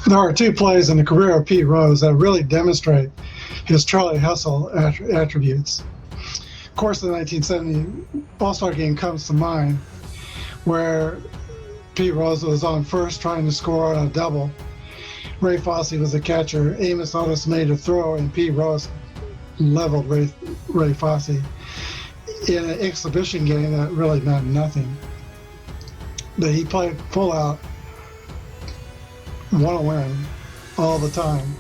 There are two plays in the career of Pete Rose that really demonstrate his Charlie Hustle attributes. Of course, the 1970 All-Star game comes to mind, where Pete Rose was on first trying to score on a double. Ray Fosse was the catcher. Amos Otis made a throw, and Pete Rose leveled Ray Fosse in an exhibition game that really meant nothing. But he played full out, want to win all the time.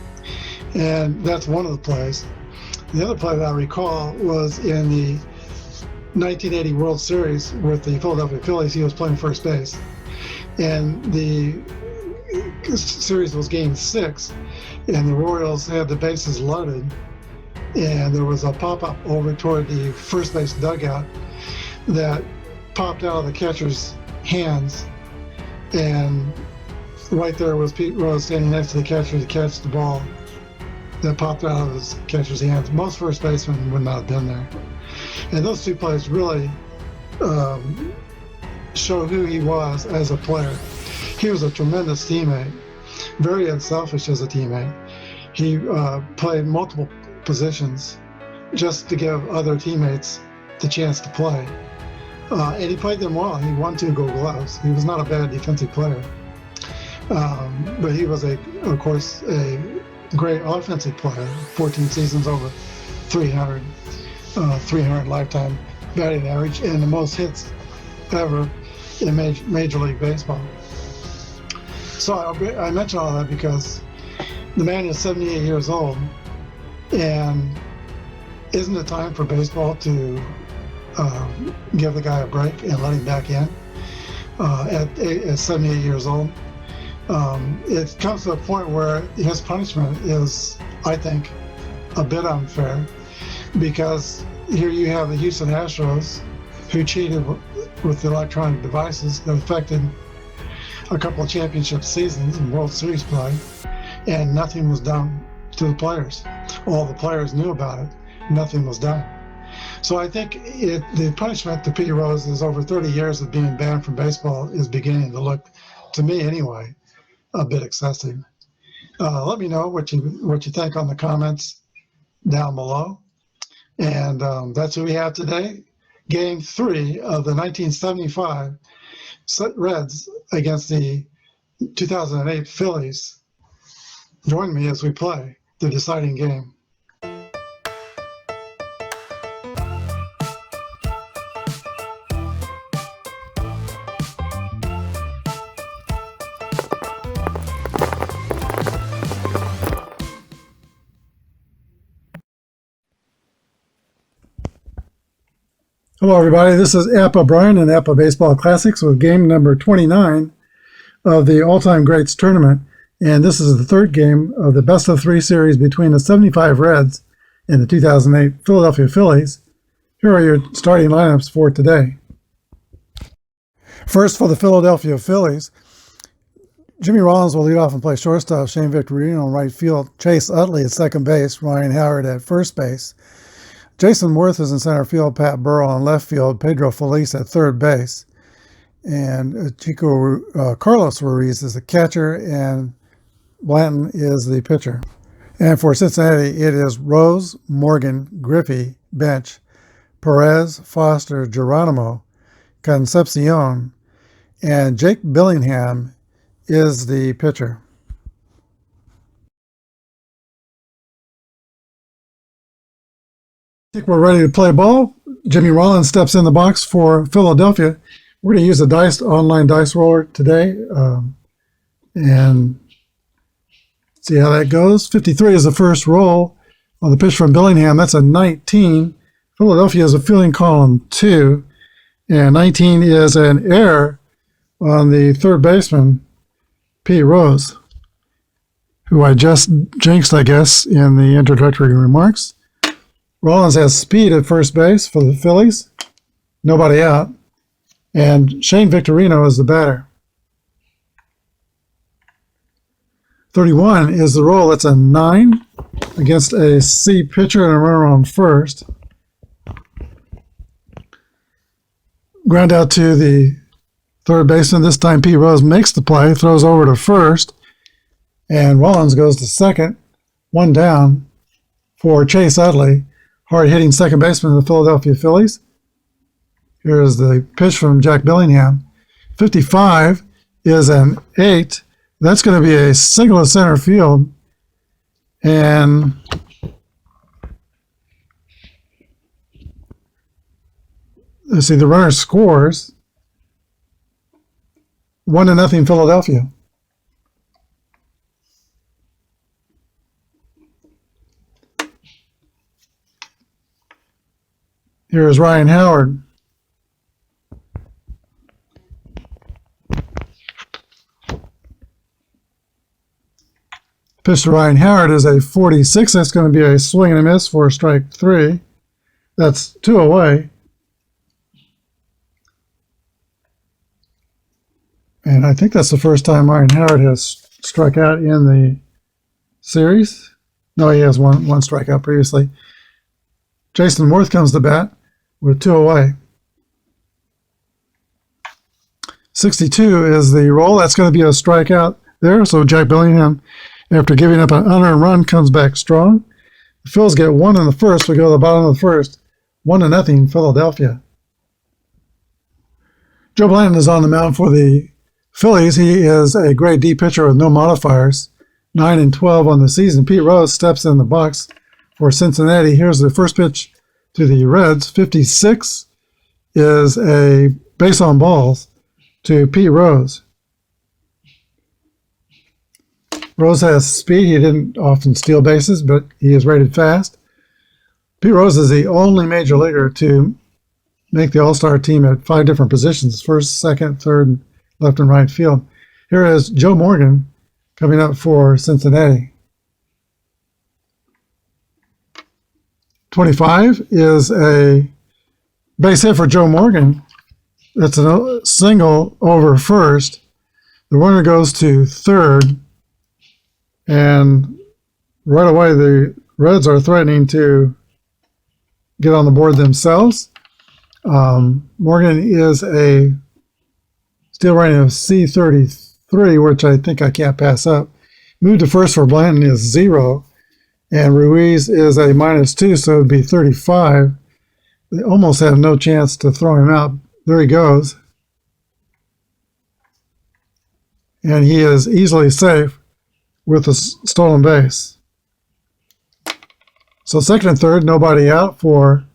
And that's one of the plays. The other play that I recall was in the 1980 World Series with the Philadelphia Phillies. He was playing first base. And the series was game 6, and the Royals had the bases loaded. And there was a pop-up over toward the first base dugout that popped out of the catcher's hands. And right there was Pete Rose standing next to the catcher to catch the ball that popped out of his catcher's hands. Most first basemen would not have been there. And those two plays really show who he was as a player. He was a tremendous teammate, very unselfish as a teammate. He played multiple positions just to give other teammates the chance to play. And he played them well. He won 2 Gold Gloves. He was not a bad defensive player. But he was, of course, a great offensive player. 14 seasons, over 300 lifetime batting average, and the most hits ever in Major League Baseball. So I mention all that because the man is 78 years old, and isn't it time for baseball to give the guy a break and let him back in at 78 years old? It comes to a point where his punishment is, I think, a bit unfair, because here you have the Houston Astros who cheated with the electronic devices that affected a couple of championship seasons and World Series play, and nothing was done to the players. All the players knew about it. Nothing was done. So I think the punishment to Pete Rose is over 30 years of being banned from baseball is beginning to look, to me anyway, a bit excessive. Let me know what you think on the comments down below. And that's who we have today. Game 3 of the 1975 Reds against the 2008 Phillies. Join me as we play the deciding game. Hello, everybody. This is Apba Brian and Apba Baseball Classics with game number 29 of the All-Time Greats Tournament. And this is the third game of the best-of-3 series between the 75 Reds and the 2008 Philadelphia Phillies. Here are your starting lineups for today. First, for the Philadelphia Phillies, Jimmy Rollins will lead off and play shortstop, Shane Victorino in right field, Chase Utley at second base, Ryan Howard at first base. Jason Worth is in center field, Pat Burrell in left field, Pedro Feliz at third base, and Carlos Ruiz is the catcher, and Blanton is the pitcher. And for Cincinnati, it is Rose, Morgan, Griffey, bench, Perez, Foster, Geronimo, Concepcion, and Jake Billingham is the pitcher. I think we're ready to play ball. Jimmy Rollins steps in the box for Philadelphia. We're going to use a online dice roller today and see how that goes. 53 is the first roll on the pitch from Billingham. That's a 19. Philadelphia is a fielding column 2, and 19 is an error on the third baseman, Pete Rose, who I just jinxed, I guess, in the introductory remarks. Rollins has speed at first base for the Phillies. Nobody out. And Shane Victorino is the batter. 31 is the roll. That's a 9 against a C pitcher and a runner on first. Ground out to the third baseman. This time Pete Rose makes the play, throws over to first. And Rollins goes to second, one down for Chase Utley, hard-hitting second baseman of the Philadelphia Phillies. Here's the pitch from Jack Bellingham. 55 is an 8. That's going to be a single to center field. And let's see, the runner scores 1-0 Philadelphia. Here is Ryan Howard. Pitch to Ryan Howard is a 46. That's going to be a swing and a miss for strike 3. That's 2 away. And I think that's the first time Ryan Howard has struck out in the series. No, he has one strikeout previously. Jason Worth comes to bat with 2 away. 62 is the roll. That's going to be a strikeout there. So Jack Bellingham, after giving up an unearned run, comes back strong. The Phils get 1 in the first. We go to the bottom of the first. 1-0 Philadelphia. Joe Blanton is on the mound for the Phillies. He is a grade D pitcher with no modifiers. 9-12 on the season. Pete Rose steps in the box for Cincinnati. Here's the first pitch to the Reds. 56 is a base on balls to Pete Rose. Rose has speed. He didn't often steal bases, but he is rated fast. Pete Rose is the only major leaguer to make the All-Star team at 5 different positions: first, second, third, left and right field. Here is Joe Morgan coming up for Cincinnati. 25 is a base hit for Joe Morgan. That's a single over first. The runner goes to third. And right away, the Reds are threatening to get on the board themselves. Morgan is a steal rating of C33, which I think I can't pass up. Move to first for Blanton is 0, and Ruiz is a -2, so it would be 35. They almost have no chance to throw him out. There he goes. And he is easily safe with a stolen base. So second and third, nobody out for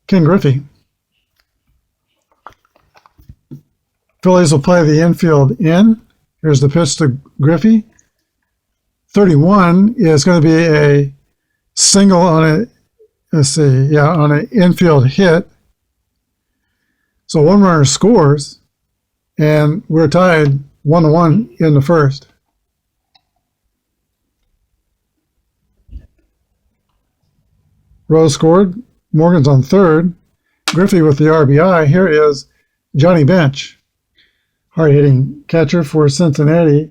Ken Griffey. Phillies will play the infield in. Here's the pitch to Griffey. 31 is going to be a single on on an infield hit. So one runner scores, and we're tied 1-1 in the first. Rose scored. Morgan's on third. Griffey with the RBI. Here is Johnny Bench. Hard-hitting catcher for Cincinnati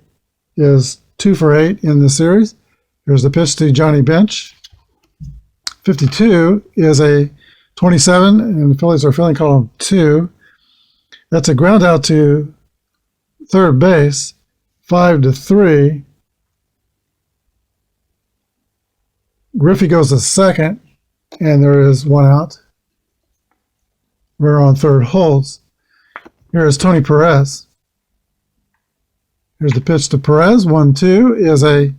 is 2 for 8 in the series. Here's the pitch to Johnny Bench. 52 is a 27, and the Phillies are filling column 2. That's a ground out to third base, 5-3. Griffey goes to second, and there is 1 out. Runner on third holds. Here is Tony Perez. Here's the pitch to Perez. 1-2 is a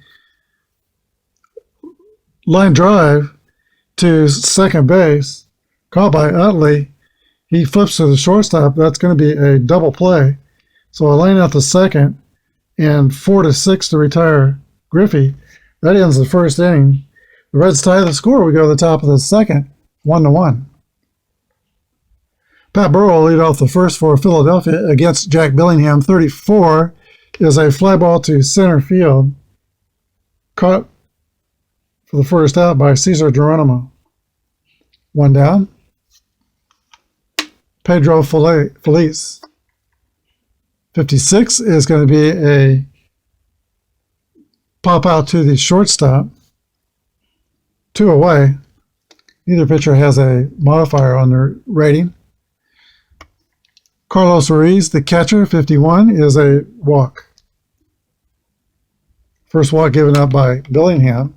line drive to second base, caught by Utley. He flips to the shortstop. That's going to be a double play. So a line out to second and 4-6 to retire Griffey. That ends the first inning. The Reds tie the score. We go to the top of the second, 1-1. Pat Burrell will lead off the first for Philadelphia against Jack Bellingham. 34 is a fly ball to center field, caught for the first out by Cesar Geronimo. 1 down. Pedro Feliz. 56 is going to be a pop out to the shortstop. 2 away. Neither pitcher has a modifier on their rating. Carlos Ruiz, the catcher, 51, is a walk. First walk given up by Billingham.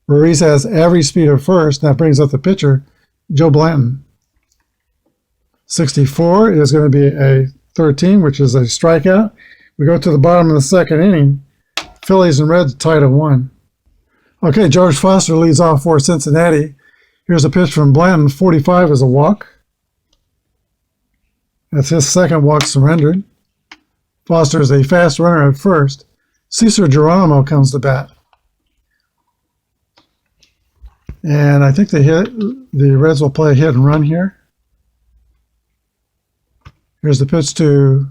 Ruiz has average speed of first. That brings up the pitcher, Joe Blanton. 64 is going to be a 13, which is a strikeout. We go to the bottom of the second inning. Phillies and Reds tied at 1. Okay, George Foster leads off for Cincinnati. Here's a pitch from Blanton. 45 is a walk. That's his second walk surrendered. Foster is a fast runner at first. Cesar Geronimo comes to bat. And I think the Reds will play a hit and run here. Here's the pitch to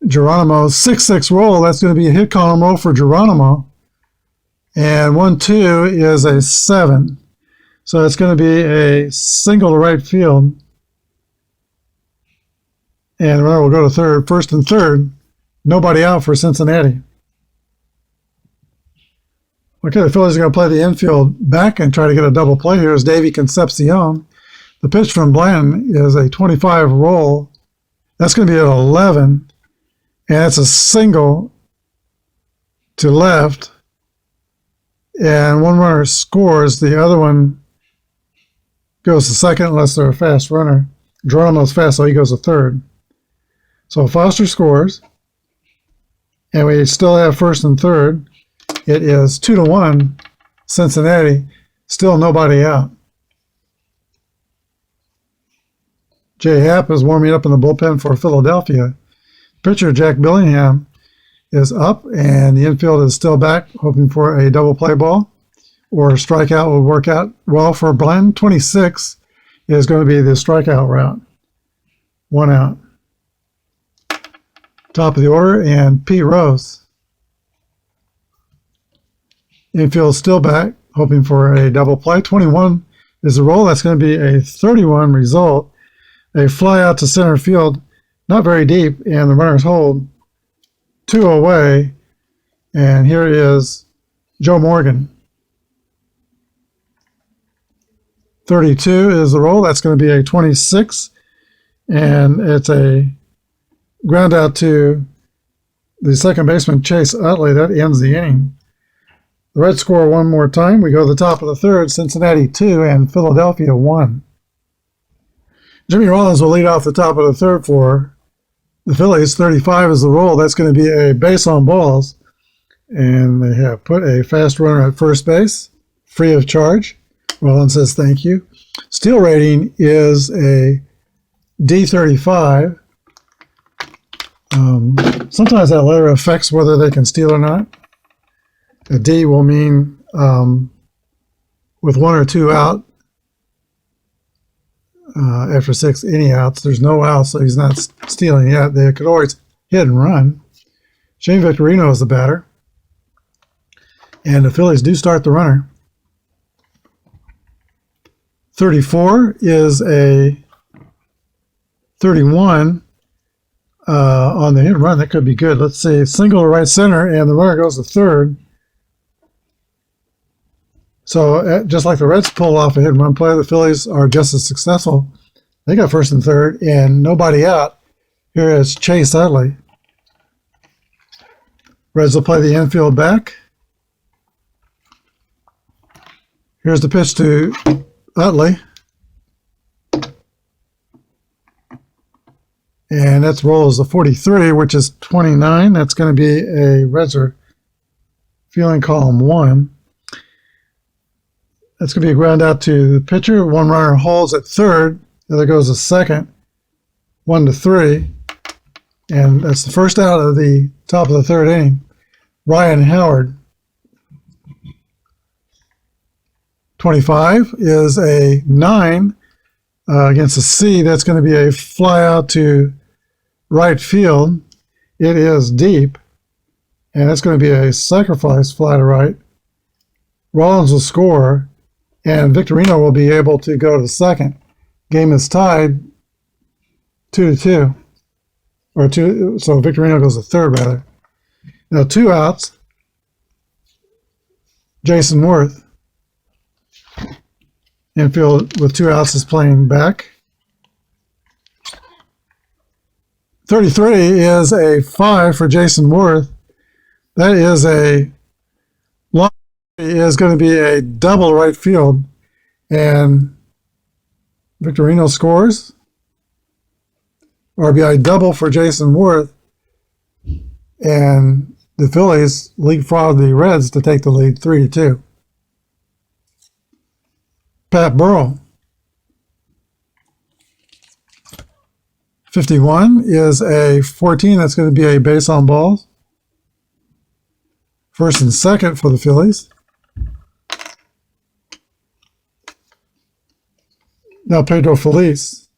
Geronimo. 6-6 roll. That's going to be a hit column roll for Geronimo. And 1-2 is a 7. So it's going to be a single to right field. And the runner will go to third, first and third. Nobody out for Cincinnati. Okay, the Phillies are going to play the infield back and try to get a double play here as Davey Concepcion. The pitch from Blanton is a 25 roll. That's going to be at 11. And it's a single to left. And one runner scores. The other one goes to second unless they're a fast runner. Geronimo's fast, so he goes to third. So Foster scores. And we still have first and third. It is 2-1 Cincinnati. Still nobody out. Jay Happ is warming up in the bullpen for Philadelphia. Pitcher Jack Billingham is up, and the infield is still back, hoping for a double play ball or a strikeout will work out well for Blanton. 26 is going to be the strikeout route. 1 out. Top of the order, and Pete Rose. Infield still back, hoping for a double play. 21 is the roll. That's going to be a 31 result. A fly out to center field, not very deep, and the runners hold 2 away. And here is Joe Morgan. 32 is the roll. That's going to be a 26, and it's a ground out to the second baseman, Chase Utley. That ends the inning. The Reds score one more time. We go to the top of the third, Cincinnati 2 and Philadelphia 1. Jimmy Rollins will lead off the top of the third for the Phillies. 35 is the roll. That's going to be a base on balls. And they have put a fast runner at first base, free of charge. Rollins says thank you. Steal rating is a D35. Sometimes that letter affects whether they can steal or not. A D will mean with 1 or 2 out after 6 any outs. There's no outs, so he's not stealing yet. They could always hit and run. Shane Victorino is the batter. And the Phillies do start the runner. 34 is a 31 on the hit and run. That could be good. Let's see. Single to right center, and the runner goes to third. So just like the Reds pull off a hit and run play, the Phillies are just as successful. They got first and third, and nobody out. Here is Chase Utley. Reds will play the infield back. Here's the pitch to Utley. And that's roll is a 43, which is 29. That's going to be a Reds are feeling column 1. That's going to be a ground out to the pitcher. One runner holds at third. The other goes to second. 1-3. And that's the first out of the top of the third inning. Ryan Howard. 25 is a 9 against a C. That's going to be a fly out to right field. It is deep. And that's going to be a sacrifice fly to right. Rollins will score. And Victorino will be able to go to second. Game is tied 2-2. Or 2, so Victorino goes to third, rather. Now 2 outs. Jason Worth. Infield with 2 outs is playing back. 33 is a 5 for Jason Worth. That is going to be a double right field, and Victorino scores. RBI double for Jason Worth, and the Phillies leapfrog the Reds to take the lead 3-2. Pat Burrell. 51 is a 14. That's going to be a base on balls. First and second for the Phillies. Now Pedro Feliz.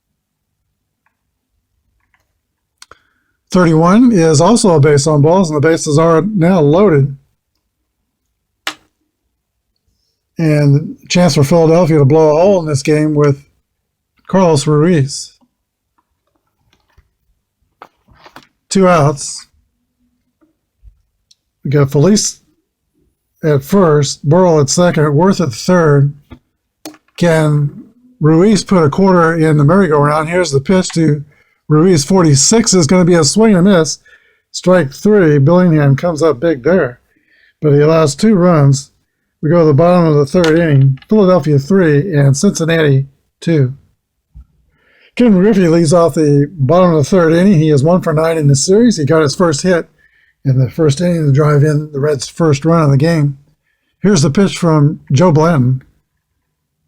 31 is also a base on balls, and the bases are now loaded. And chance for Philadelphia to blow a hole in this game with Carlos Ruiz. 2 outs. We got Feliz at first, Burrell at second, Worth at third. Can Ruiz put a quarter in the merry-go-round? Here's the pitch to Ruiz. 46 is going to be a swing and miss. Strike 3. Billingham comes up big there, but he allows 2 runs. We go to the bottom of the third inning. Philadelphia 3 and Cincinnati 2. Ken Griffey leads off the bottom of the third inning. He is 1 for 9 in the series. He got his first hit in the first inning to drive in the Reds' first run of the game. Here's the pitch from Joe Blanton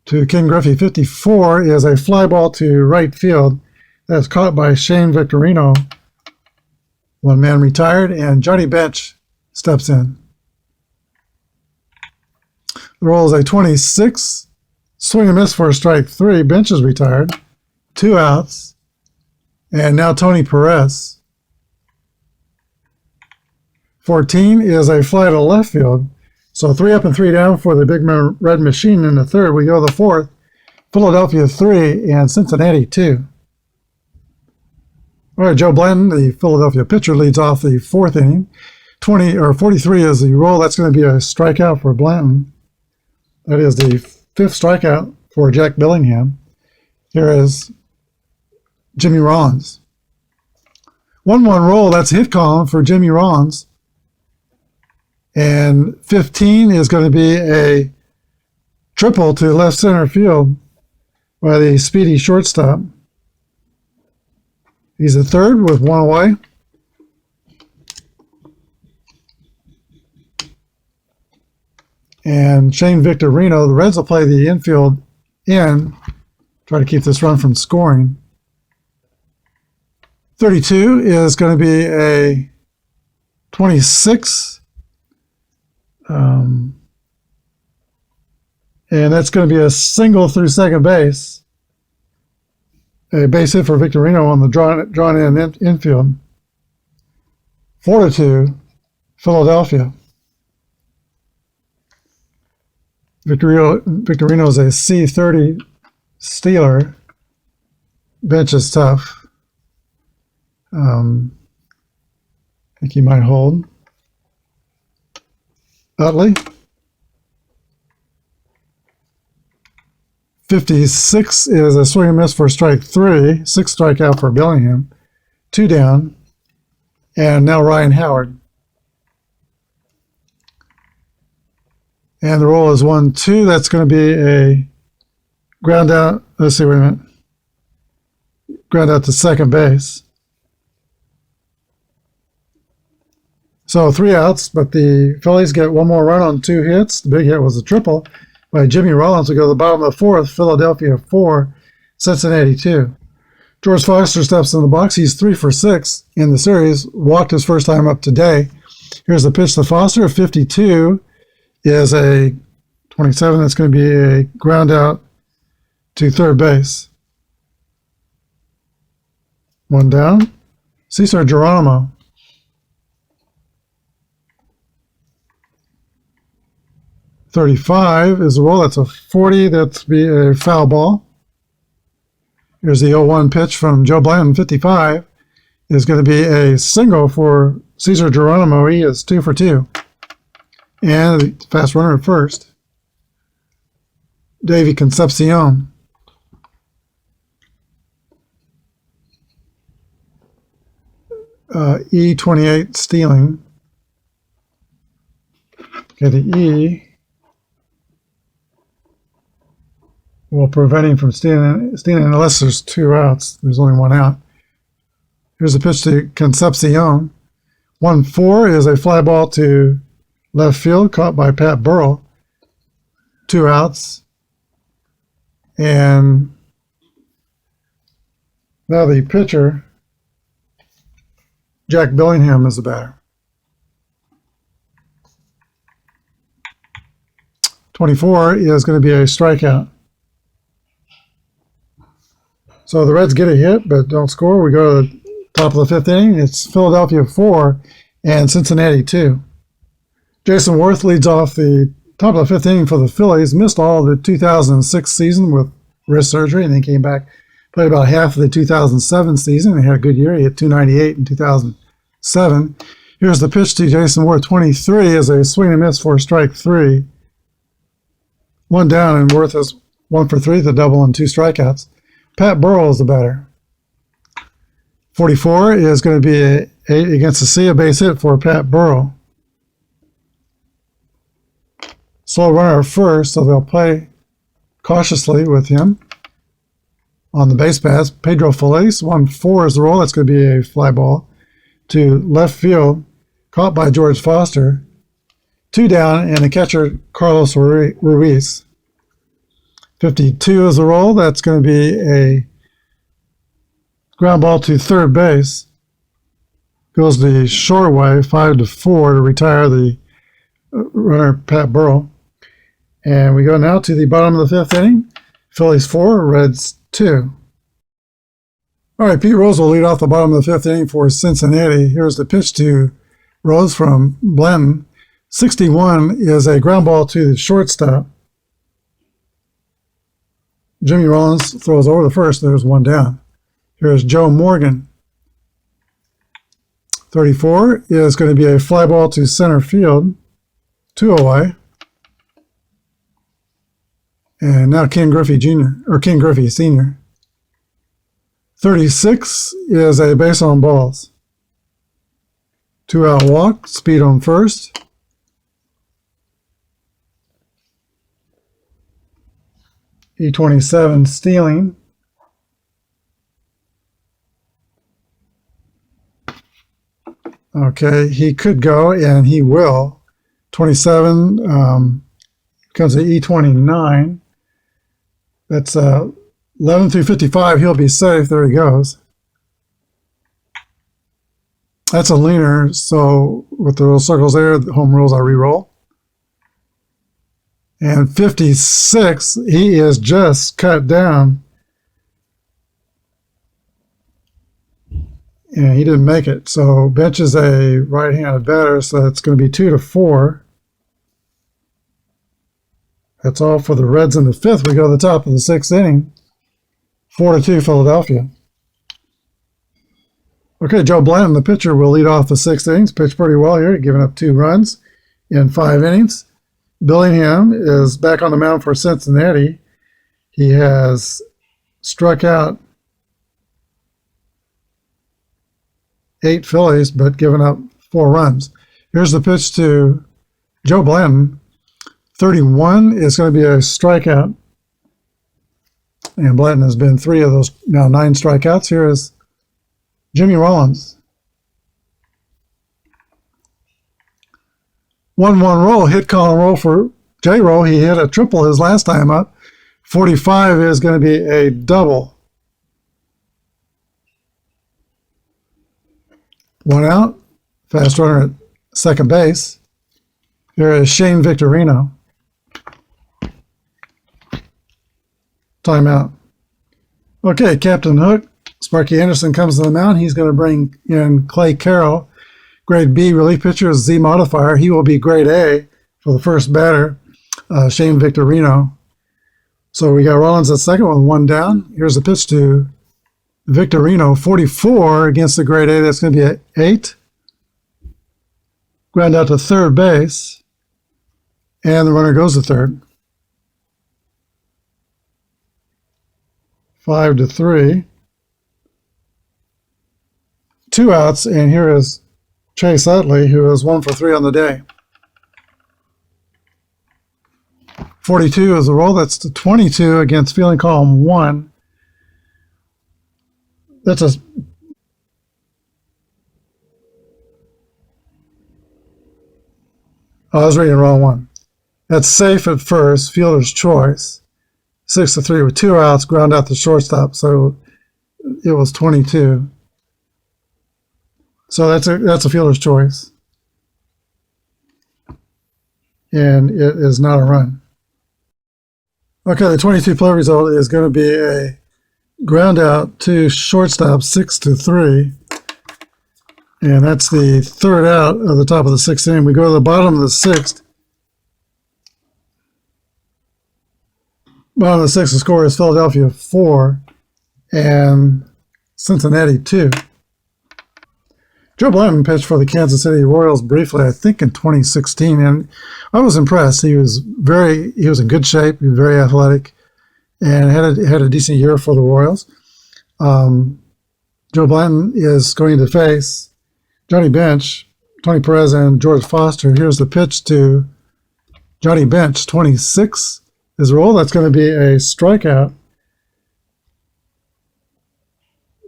to Ken Griffey. 54 is a fly ball to right field. That's caught by Shane Victorino. 1 man retired, and Johnny Bench steps in. The roll is a 26. Swing and miss for a strike 3. Bench is retired. 2 outs. And now Tony Perez. 14 is a fly to left field. So 3 up and 3 down for the big red machine in the third. We go to the fourth. Philadelphia 3 and Cincinnati 2. All right, Joe Blanton, the Philadelphia pitcher, leads off the fourth inning. 43 is the roll. That's going to be a strikeout for Blanton. That is the 5th strikeout for Jack Billingham. Here is Jimmy Rollins. 1-1 roll. That's hit column for Jimmy Rollins. And 15 is going to be a triple to left center field by the speedy shortstop. He's at third with 1 away. And Shane Victorino, the Reds will play the infield in, try to keep this run from scoring. 32 is going to be a 26. And that's going to be a single through second base. A base hit for Victorino on the drawn in infield. 4-2, Philadelphia. Victorino's a C30 Steeler. Bench is tough. I think he might hold. Utley. 56 is a swing and miss for strike 3. 6 strikeout for Billingham. 2 down. And now Ryan Howard. And the roll is 1-2. That's going to be a ground out. Let's see, wait a minute. Ground out to second base. So 3 outs, but the Phillies get 1 more run on 2 hits. The big hit was a triple by Jimmy Rollins. We go to the bottom of the fourth. Philadelphia 4, Cincinnati 2. George Foster steps in the box. He's 3 for 6 in the series. Walked his first time up today. Here's the pitch to Foster. 52 is a 27. That's going to be a ground out to third base. 1 down. Cesar Geronimo. 35 is the roll. That's a 40. That's be a foul ball. Here's the 0-1 pitch from Joe Blanton. 55 is going to be a single for Cesar Geronimo. He is 2 for 2. And the fast runner at first, Davey Concepcion. E28 stealing. Okay, the E will prevent him from stealing unless there's 2 outs. There's only 1 out. Here's a pitch to Concepcion. 1-4 is a fly ball to left field, caught by Pat Burrell. 2 outs. And now the pitcher, Jack Billingham, is the batter. 24 is going to be a strikeout. So the Reds get a hit but don't score. We go to the top of the 5th inning. It's Philadelphia 4 and Cincinnati 2. Jason Worth leads off the top of the 5th inning for the Phillies. Missed all of the 2006 season with wrist surgery and then came back, played about half of the 2007 season. He had a good year. He hit .298 in 2007. Here's the pitch to Jason Worth. 23 is a swing and miss for strike 3. 1 down, and Worth is 1 for 3, the double and 2 strikeouts. Pat Burrell is the batter. 44 is going to be a 8 against the C, a base hit for Pat Burrell. Slow runner at first, so they'll play cautiously with him. On the base pass, Pedro Feliz, 1-4 is the roll. That's going to be a fly ball to left field, caught by George Foster. 2 down, and the catcher, Carlos Ruiz. 52 is the roll. That's going to be a ground ball to third base. Goes the short way, 5-4 to retire the runner, Pat Burrell. And we go now to the bottom of the 5th inning. Phillies 4, Reds 2. All right, Pete Rose will lead off the bottom of the 5th inning for Cincinnati. Here's the pitch to Rose from Blanton. 61 is a ground ball to the shortstop. Jimmy Rollins throws over the first. There's 1 down. Here's Joe Morgan. 34 is going to be a fly ball to center field. 2 away. And now Ken Griffey Sr. 36 is a base on balls. 2 out walk, speed on first. E27 stealing. Okay, he could go, and he will. 27 comes to E29. That's 11 through 55. He'll be safe. There he goes. That's a leaner, so with the little circles there, the home rules I re-roll. And 56, he is just cut down. And he didn't make it. So bench is a right-handed batter, so it's going to be 2-4. That's all for the Reds in the 5th. We go to the top of the 6th inning. 4-2 Philadelphia. Okay, Joe Blanton, the pitcher, will lead off the 6th innings. Pitched pretty well here, giving up 2 runs in 5 innings. Billingham is back on the mound for Cincinnati. He has struck out 8 Phillies, but given up 4 runs. Here's the pitch to Joe Blanton. 31 is going to be a strikeout. And Blanton has been 3 of those, now 9 strikeouts. Here is Jimmy Rollins. 1-1 roll, hit, call, and roll for J-Roll. He hit a triple his last time up. 45 is going to be a double. 1 out. Fast runner at second base. Here is Shane Victorino. Timeout. Okay, Captain Hook. Sparky Anderson comes to the mound. He's going to bring in Clay Carroll. Grade B relief pitcher is Z modifier. He will be grade A for the first batter, Shane Victorino. So we got Rollins at second with 1 down. Here's the pitch to Victorino. 44 against the grade A. That's going to be an 8. Ground out to third base. And the runner goes to third. 5-3. 2 outs, and here is Chase Utley, who is 1 for 3 on the day. 42 is the roll. That's the 22 against fielding column 1. That's a I was reading the wrong one. That's safe at first, fielder's choice. 6-3 with 2 outs, ground out the shortstop. So it was 22. So that's a fielder's choice. And it is not a run. Okay, the 22 play result is going to be a ground out to shortstop 6-3. And that's the third out of the top of the 6th inning. We go to the bottom of the 6th. Bottom of the 6th, the score is Philadelphia 4 and Cincinnati 2. Joe Blanton pitched for the Kansas City Royals briefly, I think in 2016, and I was impressed. He was in good shape, he was very athletic, and had a decent year for the Royals. Joe Blanton is going to face Johnny Bench, Tony Perez, and George Foster. Here's the pitch to Johnny Bench, 26 is the roll. That's going to be a strikeout.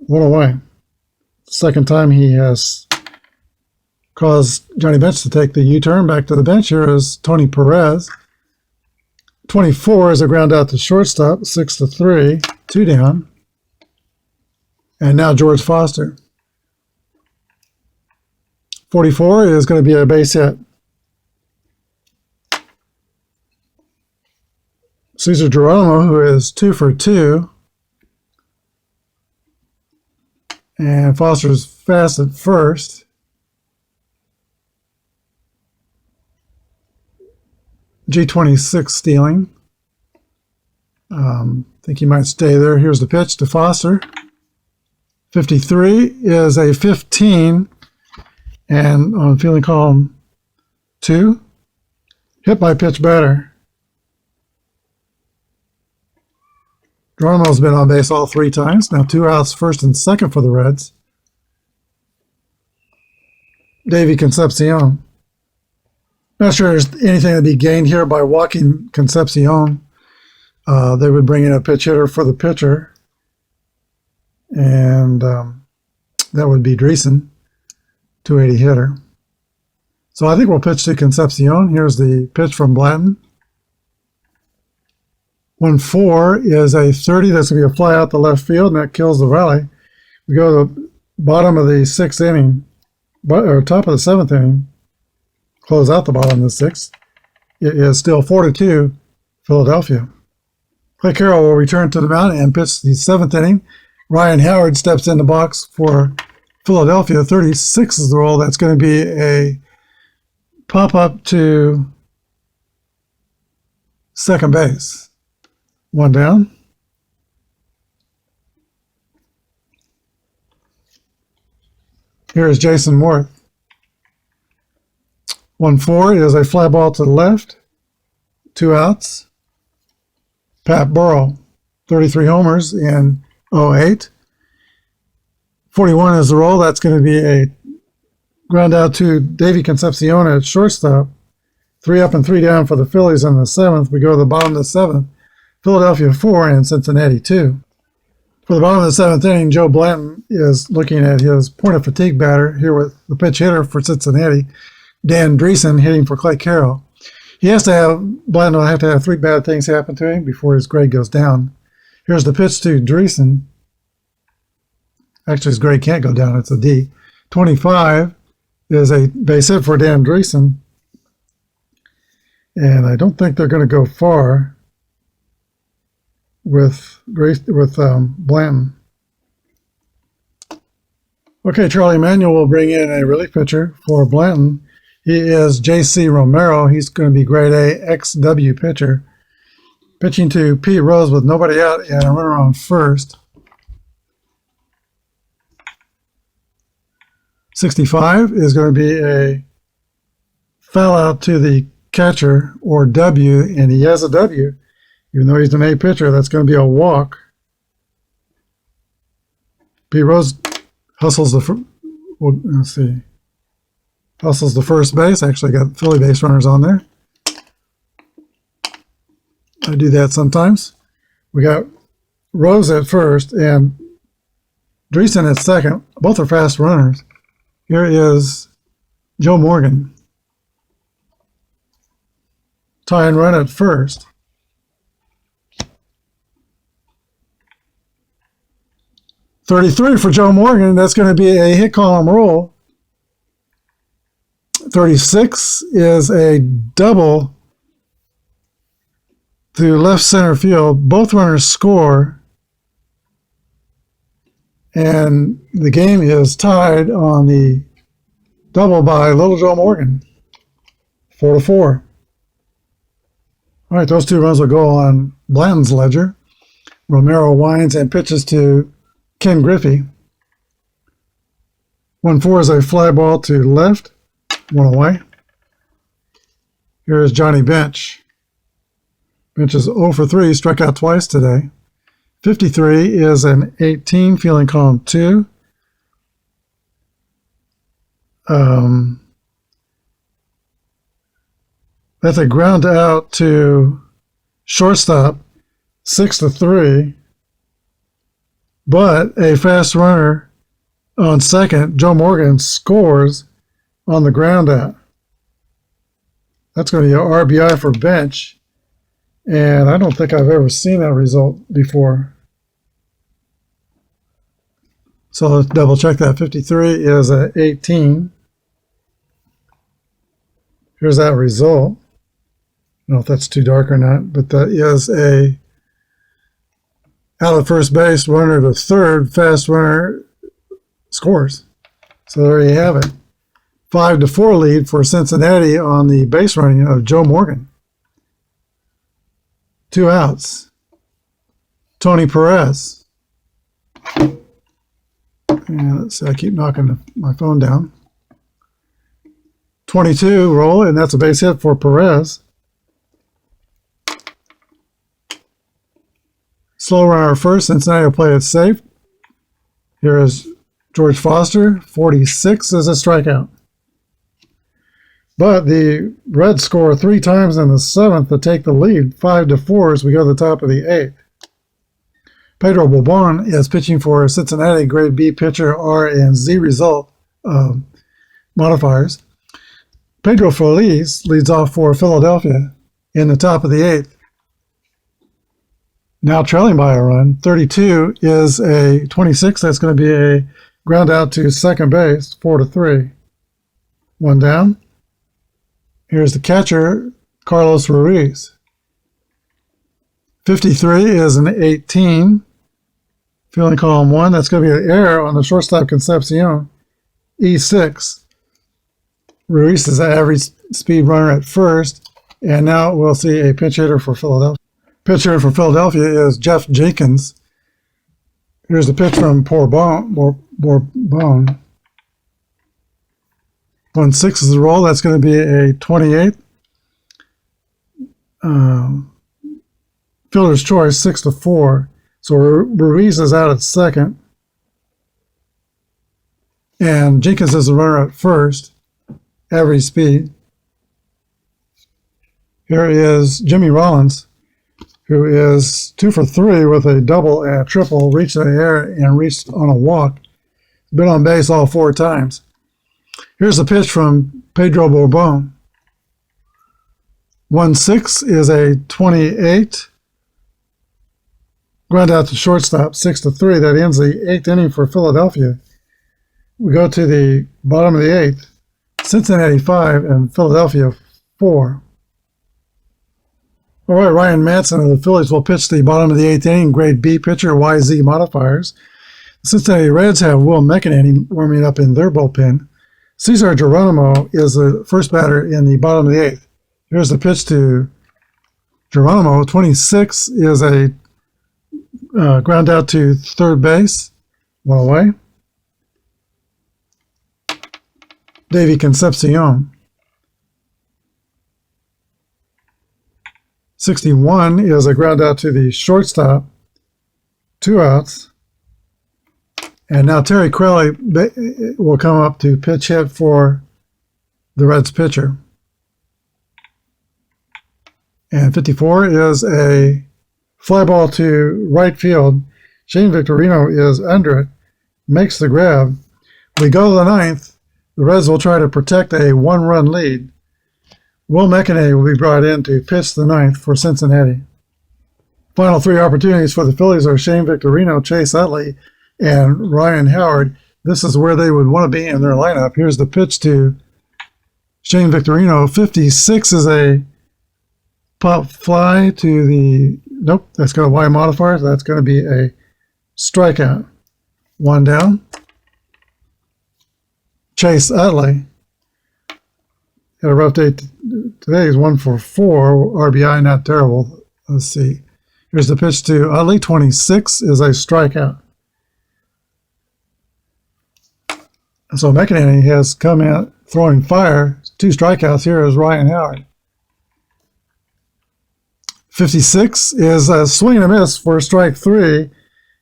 1 away. Second time he has caused Johnny Bench to take the U-turn. Back to the bench here is Tony Perez. 24 is a ground out to shortstop, 6-3, 2 down. And now George Foster. 44 is going to be a base hit. Cesar Geronimo, who is 2 for 2. And Foster's fast at first. G26 stealing. Think he might stay there. Here's the pitch to Foster. 53 is a 15. And on fielding column 2, hit by pitch batter. Geronimo's been on base all 3 times. Now 2 outs, first and second for the Reds. Davey Concepcion. Not sure there's anything to be gained here by walking Concepcion. They would bring in a pitch hitter for the pitcher. And that would be Dreesen, 280 hitter. So I think we'll pitch to Concepcion. Here's the pitch from Blanton. 1-4 is a 30. That's going to be a fly out the left field, and that kills the rally. We go to the bottom of the 6th inning, or top of the 7th inning, close out the bottom of the 6th. It is still 4-2, Philadelphia. Clay Carroll will return to the mound and pitch the 7th inning. Ryan Howard steps in the box for Philadelphia. 36 is the roll. That's going to be a pop-up to second base. 1 down. Here is Jason Worth. 1-4 is a fly ball to the left. 2 outs. Pat Burrell, 33 homers in 08. 41 is the roll. That's going to be a ground out to Davey Concepcion at shortstop. 3 up and 3 down for the Phillies in the 7th. We go to the bottom of the 7th. Philadelphia 4 and Cincinnati 2. For the bottom of the 7th inning, Joe Blanton is looking at his point of fatigue batter here with the pitch hitter for Cincinnati, Dan Dreesen, hitting for Clay Carroll. Blanton will have to have 3 bad things happen to him before his grade goes down. Here's the pitch to Dreesen. Actually, his grade can't go down. It's a D. 25 is a base hit for Dan Dreesen. And I don't think they're going to go far with Blanton. Okay, Charlie Manuel will bring in a relief pitcher for Blanton. He is J.C. Romero. He's going to be grade A XW pitcher. Pitching to Pete Rose with nobody out and a runner on first. 65 is going to be a foul out to the catcher, or W, and he has a W. Even though he's an A pitcher, that's going to be a walk. Pete Rose hustles the first base. Actually got Philly base runners on there. I do that sometimes. We got Rose at first and Dreesen at second. Both are fast runners. Here is Joe Morgan. Tie and run at first. $33 for Joe Morgan. That's going to be a hit column roll. 36 is a double to left center field. Both runners score. And the game is tied on the double by Little Joe Morgan. 4-4. All right, those two runs will go on Blanton's ledger. Romero winds and pitches to Ken Griffey. 1-4 is a fly ball to left. One away. Here is Johnny Bench. Bench is 0 for 3, struck out twice today. 53 is an 18, feeling column 2. That's a ground out to shortstop, 6-3. But a fast runner on second, Joe Morgan, scores on the ground out. That's going to be an RBI for Bench. And I don't think I've ever seen that result before. So let's double check that. 53 is an 18. Here's that result. I don't know if that's too dark or not, but that is a out of first base, runner to third, fast runner scores. So there you have it. 5-4 lead for Cincinnati on the base running of Joe Morgan. 2 outs. Tony Perez. And let's see, I keep knocking my phone down. 22 roll, and that's a base hit for Perez. Slow runner first, Cincinnati will play it safe. Here is George Foster. 46 is a strikeout. But the Reds score 3 times in the 7th to take the lead, 5-4 as we go to the top of the 8th. Pedro Bobon is pitching for Cincinnati, grade B pitcher, R and Z result modifiers. Pedro Feliz leads off for Philadelphia in the top of the 8th. Now trailing by a run. 32 is a 26. That's going to be a ground out to second base, 4-3. 1 down. Here's the catcher, Carlos Ruiz. 53 is an 18. Fielding column 1. That's going to be an error on the shortstop Concepcion. E6. Ruiz is an average speed runner at first. And now we'll see a pinch hitter for Philadelphia. Pitch hitter for Philadelphia is Jeff Jenkins. Here's the pitch from Bourbon. 1-6 is the roll. That's going to be a 28. Fielder's choice, 6-4. So Ruiz is out at second. And Jenkins is the runner at first. Average speed. Here is Jimmy Rollins, who is 2 for 3 with a double and a triple, reached in the air and reached on a walk. Been on base all 4 times. Here's the pitch from Pedro Bourbon. 1-6 is a 28. Ground out to shortstop, 6-3. That ends the 8th inning for Philadelphia. We go to the bottom of the 8th. Cincinnati 5 and Philadelphia 4. All right, Ryan Manson of the Phillies will pitch the bottom of the 8th inning, grade B pitcher, YZ modifiers. The Cincinnati Reds have Will McEnany warming up in their bullpen. Cesar Geronimo is the first batter in the bottom of the 8th. Here's the pitch to Geronimo. 26 is a ground out to third base. 1 away. Davy Concepcion. 61 is a ground out to the shortstop. 2 outs. And now Terry Crowley will come up to pitch hit for the Reds pitcher. And 54 is a fly ball to right field. Shane Victorino is under it, makes the grab. We go to the ninth. The Reds will try to protect a one-run lead. Will McEnany will be brought in to pitch the ninth for Cincinnati. Final three opportunities for the Phillies are Shane Victorino, Chase Utley, and Ryan Howard. This is where they would want to be in their lineup. Here's the pitch to Shane Victorino. 56 is a pop fly to the... Nope, that's got a Y modifier, so that's going to be a strikeout. One down. Chase Utley had a rough day today. He's 1 for 4. RBI, not terrible. Let's see. Here's the pitch to Utley. 26 is a strikeout. So McEnany has come out throwing fire. 2 strikeouts. Here is Ryan Howard. 56 is a swing and a miss for strike 3.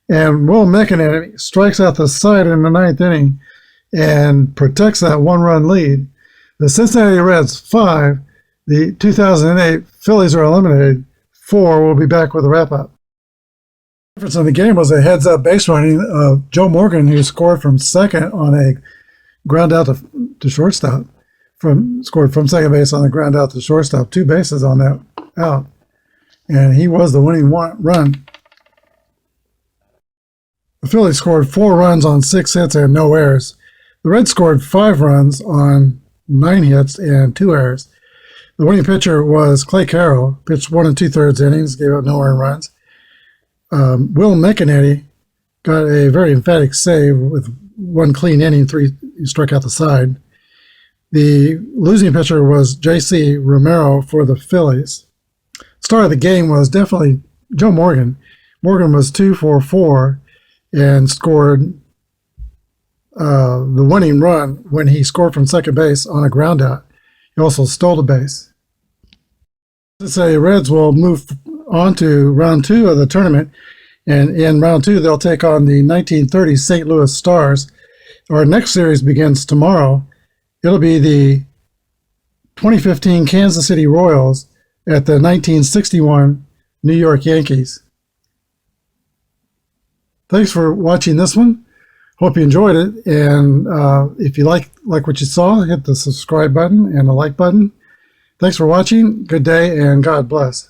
And Will McEnany strikes out the side in the ninth inning and protects that one-run lead. The Cincinnati Reds 5, the 2008 Phillies are eliminated 4. We'll be back with a wrap-up. The difference in the game was a heads-up base running of Joe Morgan, who scored from second on a ground out to shortstop. Scored from second base on the ground out to shortstop. 2 bases on that out. And he was the winning run. The Phillies scored 4 runs on 6 hits and no errors. The Reds scored 5 runs on 9 hits and 2 errors. The winning pitcher was Clay Carroll, pitched 1 2/3 innings, gave up no earned runs. Will McEnany got a very emphatic save with 1 clean inning, 3 he struck out the side. The losing pitcher was J.C. Romero for the Phillies. Star of the game was definitely Joe Morgan. Morgan was 2 for 4 and scored the winning run when he scored from second base on a ground out. He also stole the base. The Reds will move on to round 2 of the tournament, and in round 2 they'll take on the 1930 St. Louis Stars. Our next series begins tomorrow. It'll be the 2015 Kansas City Royals at the 1961 New York Yankees. Thanks for watching this one. Hope you enjoyed it, and if you like what you saw, hit the subscribe button and the like button. Thanks for watching. Good day, and God bless.